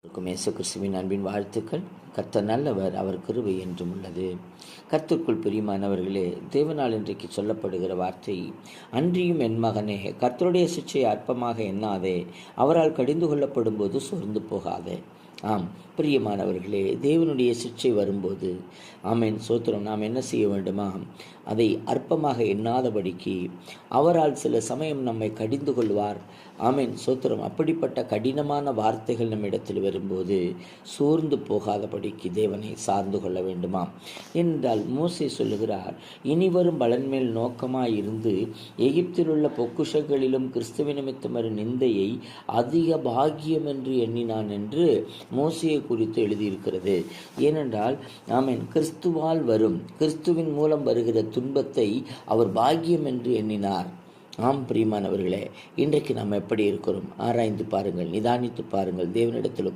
இயேசு கிறிஸ்துவின் அன்பின் வாழ்த்துக்கள். கர்த்தர் நல்லவர், அவர் கிருபை என்றும் உள்ளது. கர்த்தருக்குள் பிரியமானவர்களே, தேவனால் இன்றைக்கு சொல்லப்படுகிற வார்த்தை, அன்றியும் என் மகனே, கர்த்தருடைய சிட்சையை அற்பமாக எண்ணாதே, அவரால் கடிந்து கொள்ளப்படும் போது சோர்ந்து போகாதே. ஆம் பிரியமானவர்களே, தேவனுடைய சிட்சை வரும்போது ஆமேன் சோத்திரம், நாம் என்ன செய்ய வேண்டுமா? அதை அற்பமாக எண்ணாதபடிக்கு அவரால் சில சமயம் நம்மை கடிந்து கொள்வார். ஆமேன் சோத்திரம். அப்படிப்பட்ட கடினமான வார்த்தைகள் நம்மிடத்தில் வரும்போது சோர்ந்து போகாதபடிக்கு தேவனை சார்ந்து கொள்ள வேண்டுமா என்றால், மோசே சொல்லுகிறார், இனிவரும் பலன் மேல் நோக்கமாயிருந்து எகிப்தில் உள்ள பொக்குஷங்களிலும் கிறிஸ்துவ நிமித்தம் வரும் நிந்தையை அதிக பாக்கியம் என்று எண்ணினான் என்று மோசையை குறித்து எழுதியிருக்கிறது. ஏனென்றால் ஆமேன், கிறிஸ்துவால் வரும், கிறிஸ்துவின் மூலம் வருகிற துன்பத்தை அவர் பாக்கியம் என்று எண்ணினார். ஆம் பிரியமானவர்களே, இன்றைக்கு நாம் எப்படி இருக்கிறோம்? ஆராய்ந்து பாருங்கள், நிதானித்து பாருங்கள், தேவனிடத்தில்